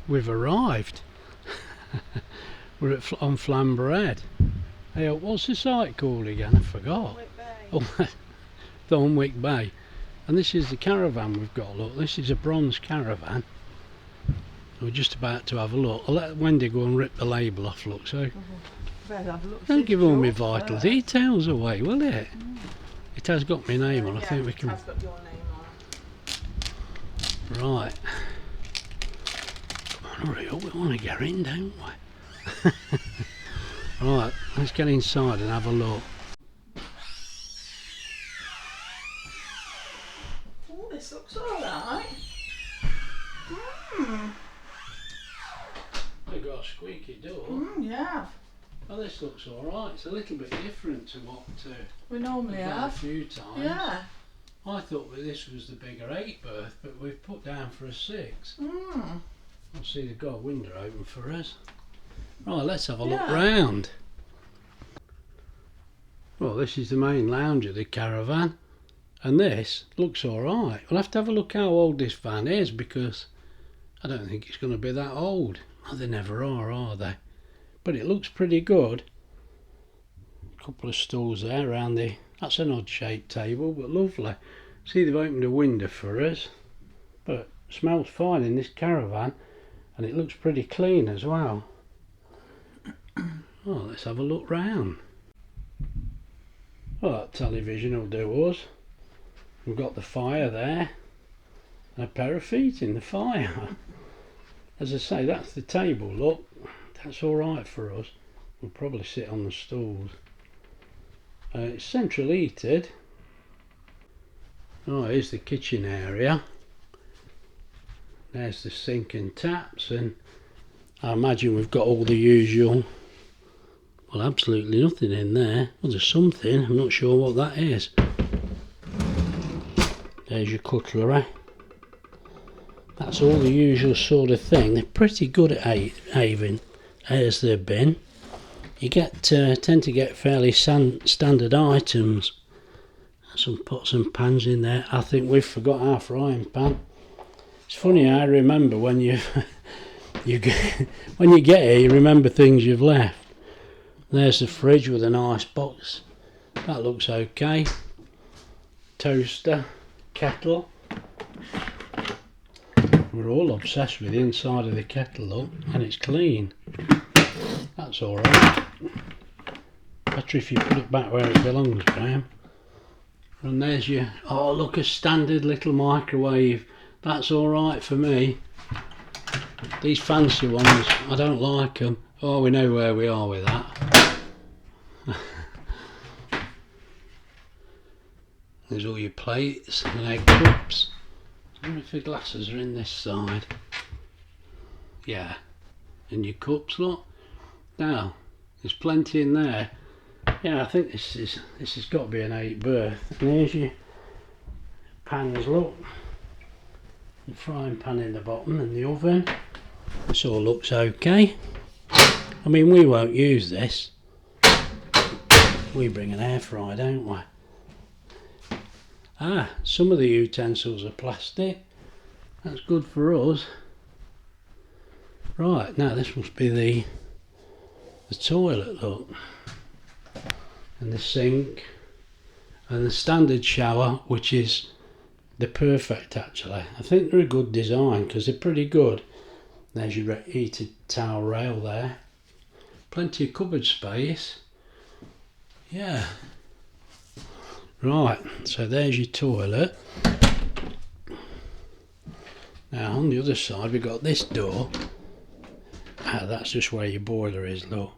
we've arrived. We're on Flambeau Head. Hey, what's the site called again? I forgot. Oh, Thornwick Bay. And this is the caravan we've got. Look, this is a bronze caravan. We're just about to have a look. I'll let Wendy go and rip the label off. Look, so don't give all my vital details away, will it? It has got my name on. I think we can. It has got your name on. Right. Come on, hurry up. We want to get in, don't we? Right, let's get inside and have a look. Oh, this looks alright. They've got a squeaky door. Yeah. Oh, this looks alright. It's a little bit different to what We normally we've had have. a few times. Yeah. I thought that this was the bigger 8 berth, but we've put down for a 6. I'll see they've got a window open for us. Right, let's have a look round. Well, this is the main lounge of the caravan, and this looks alright. We'll have to have a look how old this van is, because I don't think it's going to be that old. Oh, they never are they? But it looks pretty good. A couple of stools there around the... That's an odd shaped table, but lovely. See, they've opened a window for us, but it smells fine in this caravan, and it looks pretty clean as well. Oh, let's have a look round. Well, that television will do us. We've got the fire there, and a pair of feet in the fire. As I say, that's the table, look. That's alright for us. We'll probably sit on the stools. It's central heated. Oh, here's the kitchen area. There's the sink and taps, and I imagine we've got all the usual. Well, absolutely nothing in there. Well, there's something. I'm not sure what that is. There's your cutlery. That's all the usual sort of thing. They're pretty good at having. There's their bin. You tend to get fairly standard items. Some pots and pans in there. I think we've forgot our frying pan. It's funny, I remember when when you get here, you remember things you've left. There's the fridge with an ice box. That looks okay. Toaster, kettle. We're all obsessed with the inside of the kettle, look, and it's clean. That's alright. Better if you put it back where it belongs, Graham. And there's your, oh look, a standard little microwave. That's alright for me. These fancy ones, I don't like them. Oh, we know where we are with that. There's all your plates and egg cups. I wonder if the glasses are in this side. Yeah, and your cups, look. Now, there's plenty in there. Yeah, I think this has got to be an 8 berth. And here's your pans, look. The frying pan in the bottom and the oven. This all looks okay. I mean, we won't use this. We bring an air fryer, don't we? Ah, some of the utensils are plastic. That's good for us. Right, now this must be the toilet, look. And the sink. And the standard shower, which is the perfect actually. I think they're a good design because they're pretty good. There's your heated towel rail there. Plenty of cupboard space. Yeah. Right, so there's your toilet. Now on the other side we've got this door. Ah, that's just where your boiler is, look.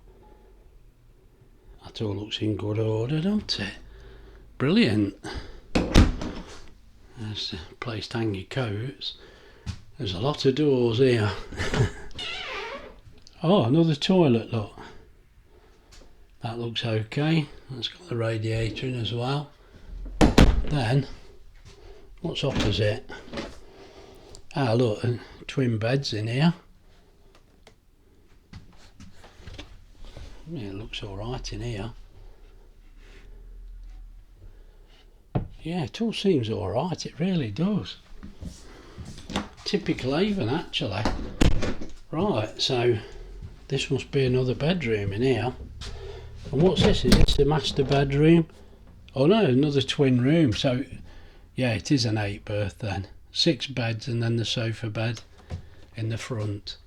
That all looks in good order, don't it? Brilliant. There's a place to hang your coats. There's a lot of doors here. Oh, another toilet, look. That looks okay. That's got the radiator in as well. Then, what's opposite? Ah, look, twin beds in here. Yeah, it looks alright in here. Yeah, it all seems alright, it really does. Typical Avon actually. Right, so this must be another bedroom in here. And what's this? Is this the master bedroom? Oh no, another twin room. So yeah, it is an 8-berth then. 6 beds and then the sofa bed in the front.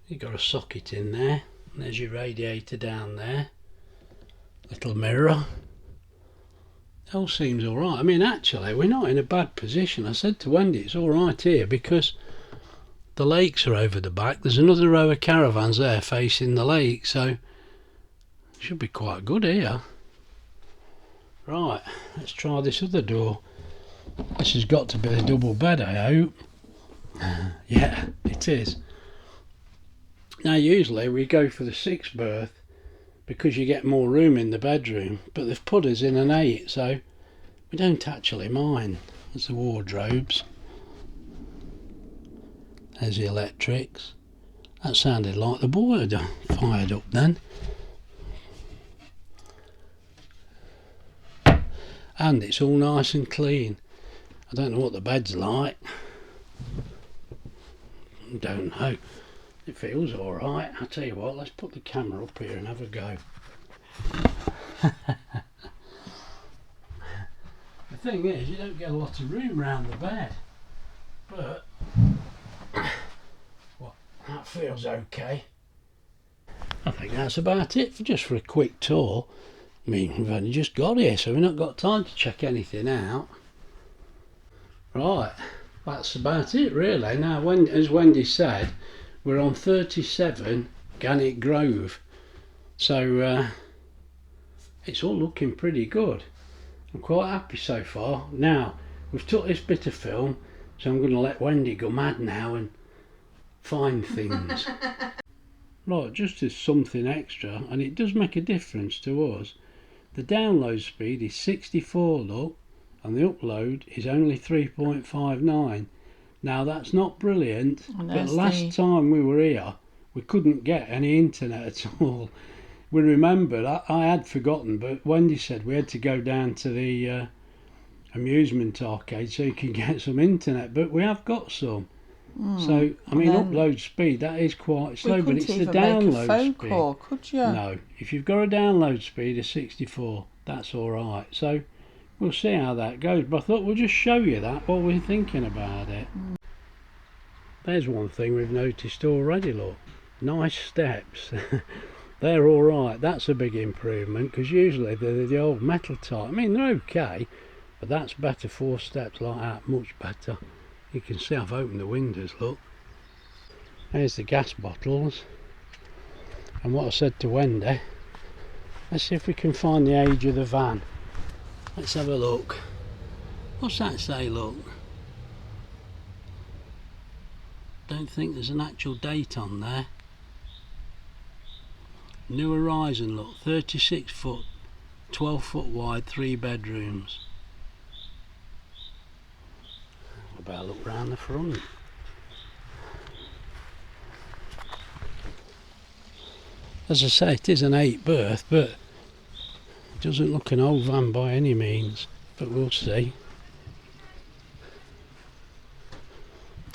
You've got a socket in there. And there's your radiator down there. Little mirror. It all seems alright. I mean, actually, we're not in a bad position. I said to Wendy, it's alright here because the lakes are over the back. There's another row of caravans there facing the lake, so it should be quite good here. Right, let's try this other door. This has got to be a double bed, I hope. Yeah, it is. Now usually we go for the 6-berth because you get more room in the bedroom, but they've put us in an 8, so we don't actually mind. There's the wardrobes. There's the electrics. That sounded like the boiler fired up then. And it's all nice and clean. I don't know what the bed's like. Don't know. It feels alright. I'll tell you what, let's put the camera up here and have a go. The thing is, you don't get a lot of room around the bed. But well, that feels okay. I think that's about it just for a quick tour. I mean, we've only just got here, so we've not got time to check anything out. Right, that's about it really. Now, as Wendy said, we're on 37 Gannet Grove, so it's all looking pretty good. I'm quite happy so far. Now, we've took this bit of film, so I'm going to let Wendy go mad now and find things. Right, just as something extra, and it does make a difference to us, the download speed is 64, look, and the upload is only 3.59. Now that's not brilliant, but last time we were here we couldn't get any internet at all. We remembered, I had forgotten, but Wendy said we had to go down to the amusement arcade so you can get some internet, but we have got some. So I mean, upload speed, that is quite slow, but it's the download speed. Call, could you? No, if you've got a download speed of 64, that's alright. So we'll see how that goes, but I thought we'll just show you that while we're thinking about it. There's one thing we've noticed already, look, nice steps. They're alright, that's a big improvement, because usually they're the old metal type. I mean, they're okay, but that's better. 4 steps like that, much better. You can see I've opened the windows, look. There's the gas bottles. And what I said to Wendy, let's see if we can find the age of the van. Let's have a look. What's that say, look? Don't think there's an actual date on there. New Horizon, look, 36 foot, 12 foot wide, 3 bedrooms. I better look round the front. As I say, it is an 8-berth, but it doesn't look an old van by any means, but we'll see.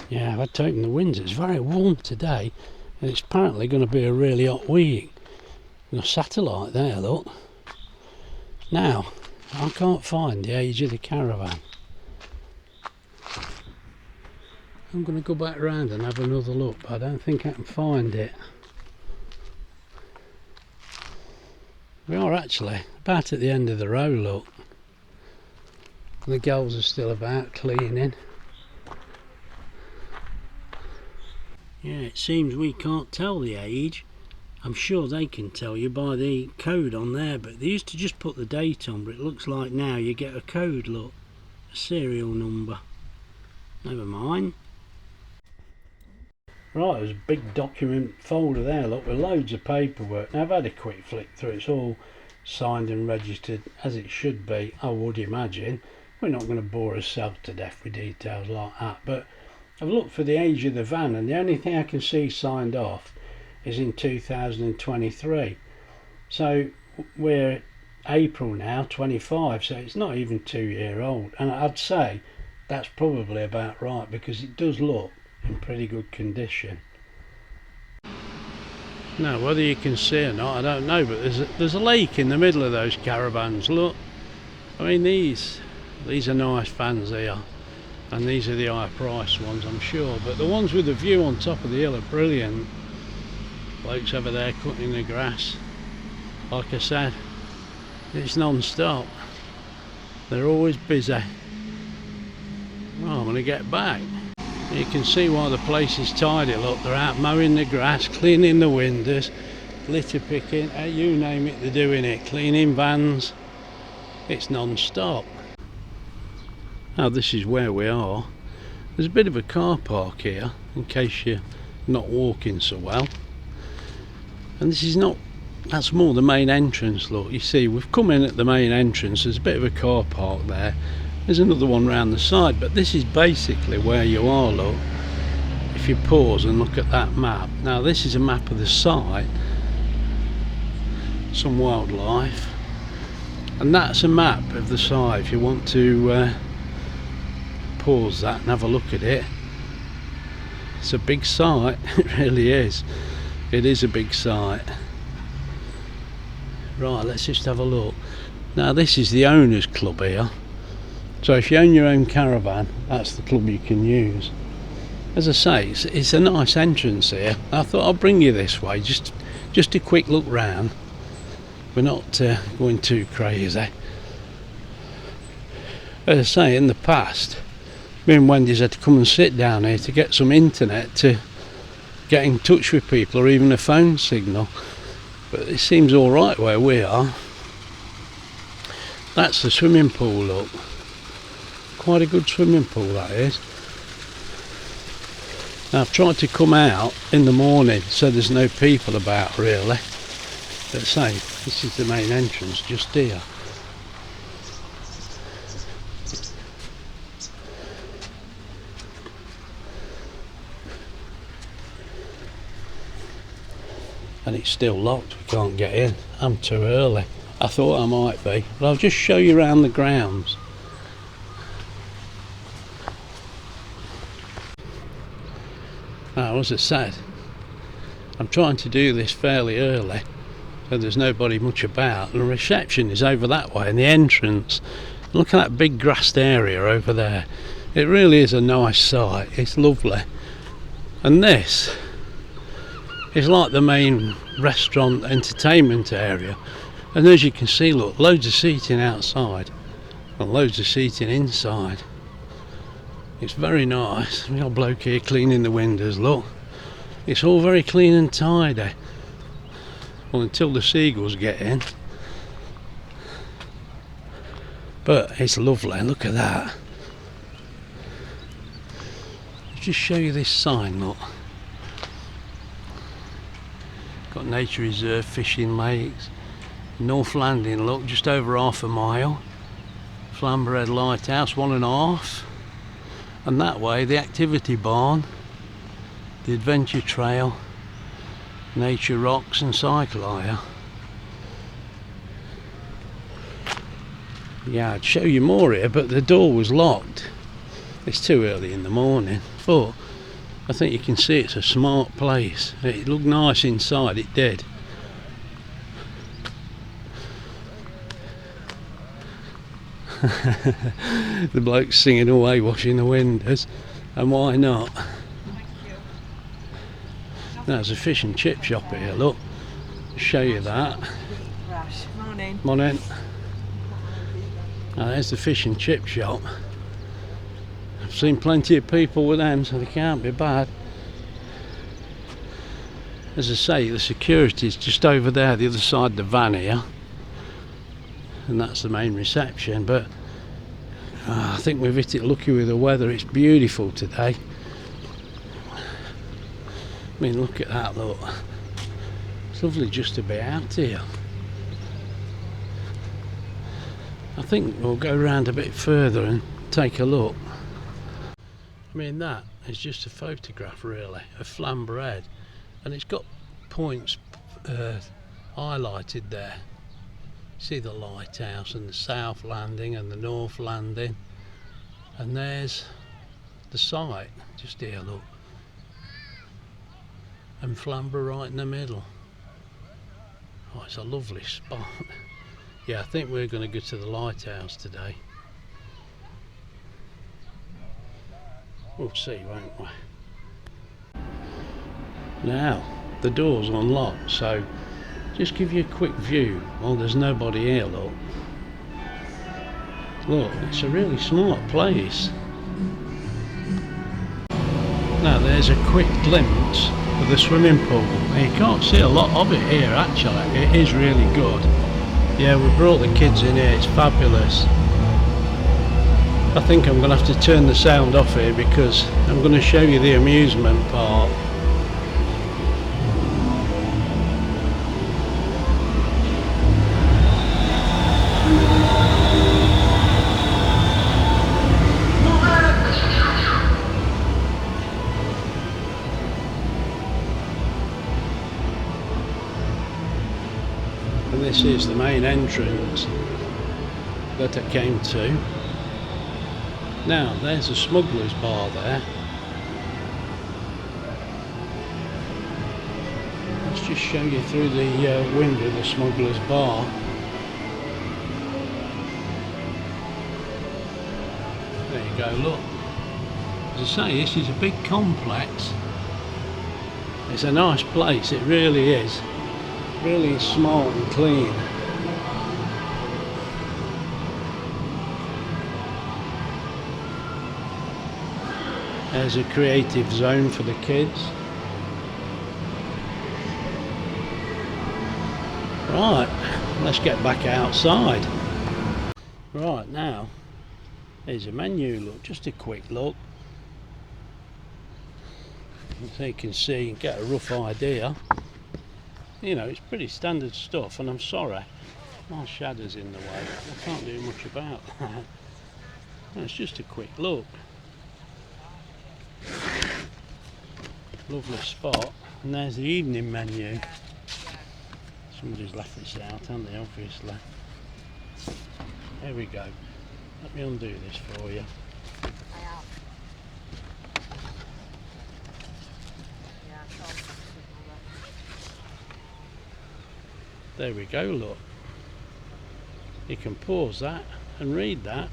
Yeah, I've had to open the windows. It's very warm today, and it's apparently going to be a really hot week. There's a satellite there, look. Now, I can't find the age of the Caravan. I'm going to go back round and have another look, but I don't think I can find it. We are actually about at the end of the row, look. The girls are still about cleaning. Yeah, it seems we can't tell the age. I'm sure they can tell you by the code on there, but they used to just put the date on, but it looks like now you get a code, look, a serial number. Never mind. Right, there's a big document folder there, look, with loads of paperwork. Now I've had a quick flick through, it's all signed and registered as it should be, I would imagine. We're not going to bore ourselves to death with details like that, but I've looked for the age of the van and the only thing I can see signed off is in 2023. So we're April now, 25, so it's not even 2 year old. And I'd say that's probably about right because it does look in pretty good condition. Now whether you can see or not I don't know, but there's a lake in the middle of those caravans. Look, I mean these are nice vans here, and these are the higher price ones I'm sure, but the ones with the view on top of the hill are brilliant. Blokes over there cutting the grass. Like I said, it's non-stop, they're always busy. Well, I'm going to get back. You can see why the place is tidy. Look, they're out mowing the grass, cleaning the windows, litter picking, you name it, they're doing it, cleaning vans. It's non-stop. Now this is where we are. There's a bit of a car park here in case you're not walking so well, and this is not, that's more the main entrance. Look, you see we've come in at the main entrance, there's a bit of a car park there, there's another one round the side, but this is basically where you are. Look, if you pause and look at that map, now this is a map of the site, some wildlife, and that's a map of the site if you want to pause that and have a look at it. It's a big site, it really is. It is a big site. Right, let's just have a look. Now this is the owners club here, so if you own your own caravan, that's the club you can use. As I say, it's a nice entrance here. I thought I'll bring you this way, just a quick look round. We're not going too crazy. As I say, in the past me and Wendy's had to come and sit down here to get some internet to get in touch with people, or even a phone signal, but it seems alright where we are. That's the swimming pool. Look, quite a good swimming pool that is. Now I've tried to come out in the morning so there's no people about really, but say this is the main entrance just here. And it's still locked, we can't get in. I'm too early. I thought I might be, but I'll just show you around the grounds. Now, as I said, I'm trying to do this fairly early so there's nobody much about, and the reception is over that way, and the entrance, look at that big grassed area over there. It really is a nice site, it's lovely. And this is like the main restaurant entertainment area, and as you can see, look, loads of seating outside and loads of seating inside. It's very nice. We've got a bloke here cleaning the windows. Look, it's all very clean and tidy, well, until the seagulls get in, but it's lovely. Look at that. Let's just show you this sign. Look, got nature reserve, fishing lakes, North Landing. Look, just over half a mile. Flamberhead Lighthouse, 1.5, and that way the activity barn, the adventure trail, nature rocks and cycle hire. Yeah, I'd show you more here, but the door was locked. It's too early in the morning, but I think you can see it's a smart place. It looked nice inside, it did. The bloke's singing away, washing the windows, and why not? Thank you. There's a fish and chip shop here, look. I'll show you that. Rash. Morning. Morning. Now there's the fish and chip shop. I've seen plenty of people with them, so they can't be bad. As I say, the security's just over there, the other side of the van here, and that's the main reception. But I think we've hit it lucky with the weather. It's beautiful today. I mean, look at that, look. It's lovely just to be out here. I think we'll go around a bit further and take a look. I mean, that is just a photograph really of Flamberhead, and it's got points highlighted there. See the lighthouse and the south landing and the north landing, and there's the site just here, look, and Flamber right in the middle. Oh, it's a lovely spot. Yeah, I think we're going to go to the lighthouse today. We'll see, won't we? Now, the door's unlocked, so just give you a quick view. Well, there's nobody here, look. Look, it's a really smart place. Now there's a quick glimpse of the swimming pool. You can't see a lot of it here actually. It is really good. Yeah, we brought the kids in here, it's fabulous. I think I'm going to have to turn the sound off here because I'm going to show you the amusement part. And this is the main entrance that I came to. Now there's a smuggler's bar there. Let's just show you through the window of the smuggler's bar. There you go, look. As I say, this is a big complex. It's a nice place, it really is. Really smart and clean. There's a creative zone for the kids. Right, let's get back outside. Right, now here's a menu, look, just a quick look. So you can see and get a rough idea. You know, it's pretty standard stuff, and I'm sorry, my shadow's in the way. I can't do much about that. It's just a quick look. Lovely spot. And there's the evening menu. Somebody's left this out, haven't they, obviously. There we go. Let me undo this for you. There we go, look. You can pause that and read that.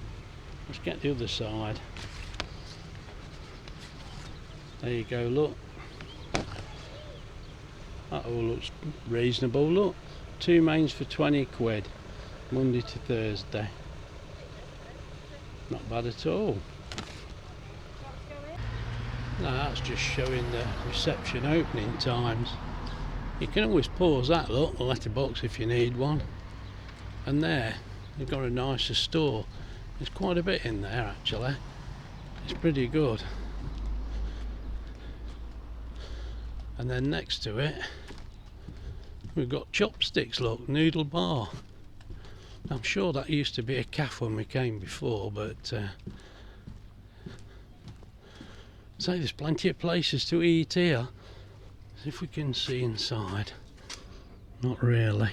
Let's get the other side. There you go, look. That all looks reasonable, look. 2 mains for 20 quid, Monday to Thursday. Not bad at all. Now that's just showing the reception opening times. You can always pause that, look, the letterbox if you need one. And there, they've got a nicer store. There's quite a bit in there actually. It's pretty good. And then next to it, we've got Chopsticks, look, noodle bar. I'm sure that used to be a cafe when we came before, but so there's plenty of places to eat here. See if we can see inside. Not really.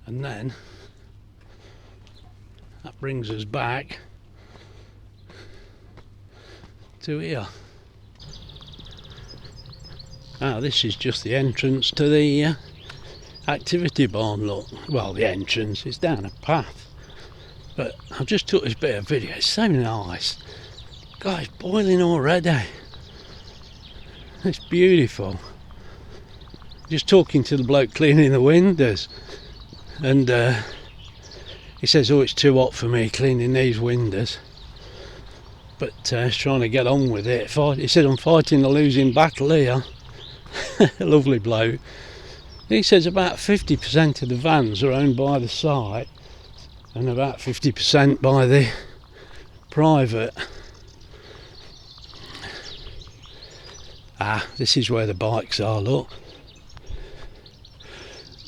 And then that brings us back to here. Now this is just the entrance to the activity barn, look. Well, the entrance is down a path, but I've just took this bit of video. It's so nice. God, it's boiling already. It's beautiful. Just talking to the bloke cleaning the windows, and he says, oh, it's too hot for me cleaning these windows, but he's trying to get on with it. He said, I'm fighting a losing battle here. Lovely bloke. He says about 50% of the vans are owned by the site and about 50% by the private. Ah, this is where the bikes are, look.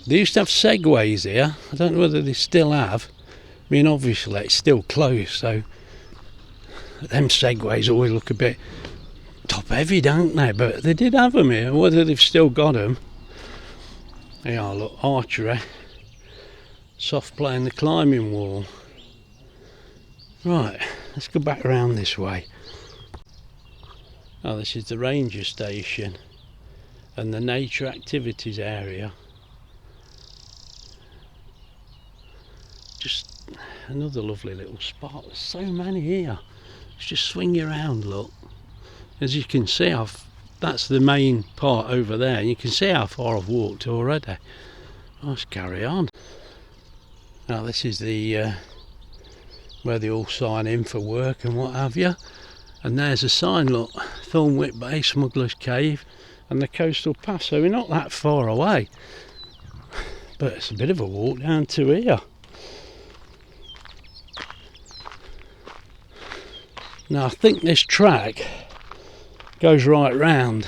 They used to have segways here. I don't know whether they still have. I mean, obviously it's still closed, so them segways always look a bit top heavy, don't they? But they did have them here. Whether they've still got them. They are, look, archery. Soft play in the climbing wall. Right, let's go back around this way. Oh, this is the ranger station. and the nature activities area. Just another lovely little spot. There's so many here. Let's just swing you around, look. As you can see, that's the main part over there, and you can see how far I've walked already. Let's carry on. Now this is the where they all sign in for work and what have you. And there's a sign, look, Thornwick Bay, Smuggler's Cave, and the coastal pass. So we're not that far away, but it's a bit of a walk down to here. Now I think this track goes right round.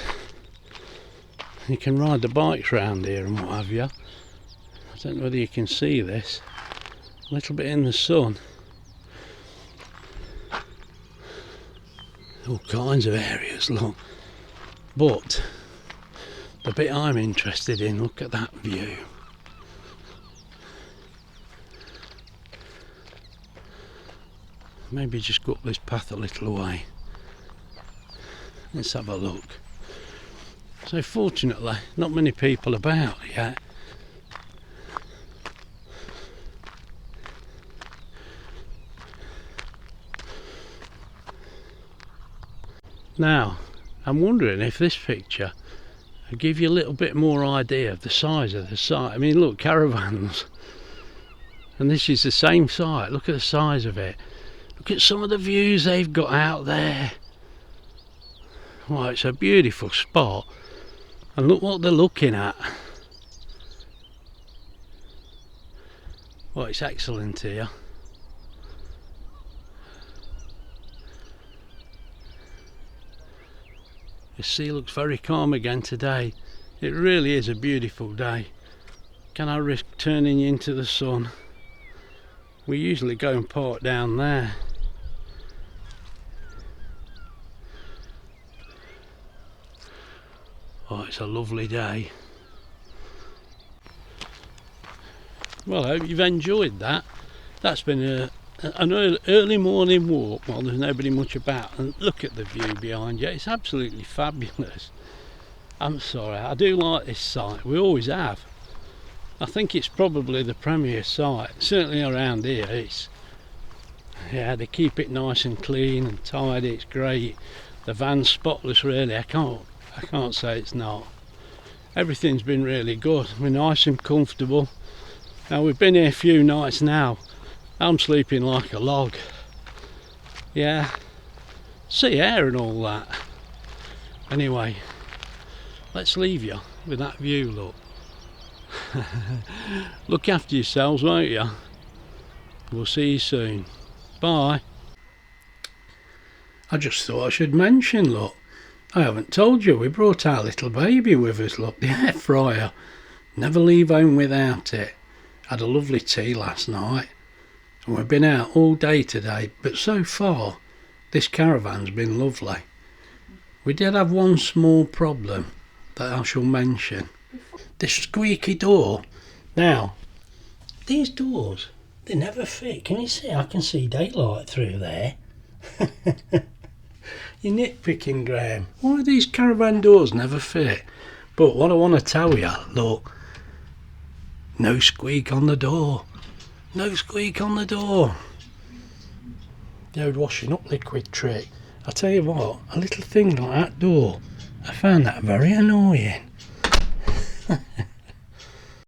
You can ride the bikes round here and what have you. I don't know whether you can see this. A little bit in the sun. All kinds of areas, look. But the bit I'm interested in, look at that view. Maybe just go up this path a little way. Let's have a look. So fortunately, not many people about yet. Now, I'm wondering if this picture will give you a little bit more idea of the size of the site. I mean, look, caravans. And this is the same site. Look at the size of it. Look at some of the views they've got out there. Well, it's a beautiful spot. And look what they're looking at. Well, it's excellent here. The sea looks very calm again today. It really is a beautiful day. Can I risk turning you into the sun? We usually go and park down there. Oh, it's a lovely day. Well, I hope you've enjoyed that. That's been an early morning walk while there's nobody much about, and look at the view behind you. It's absolutely fabulous. I'm sorry, I do like this site. We always have. I think it's probably the premier site, certainly around here. Yeah, they keep it nice and clean and tidy. It's great. The van's spotless, really. I can't say it's not. Everything's been really good. We're nice and comfortable. Now we've been here a few nights now. I'm sleeping like a log. Yeah, sea air and all that. Anyway, let's leave you with that view, look. Look after yourselves, won't you? We'll see you soon. Bye. I just thought I should mention, look, I haven't told you, we brought our little baby with us, look, the air fryer. Never leave home without it. Had a lovely tea last night, and we've been out all day today, but so far this caravan's been lovely. We did have one small problem that I shall mention. This squeaky door. Now, these doors, they never fit. Can you see? I can see daylight through there. You're nitpicking, Graham. Why these caravan doors never fit? But what I want to tell you, look, no squeak on the door. No squeak on the door. The old washing up liquid trick. I tell you what, a little thing like that door, I found that very annoying.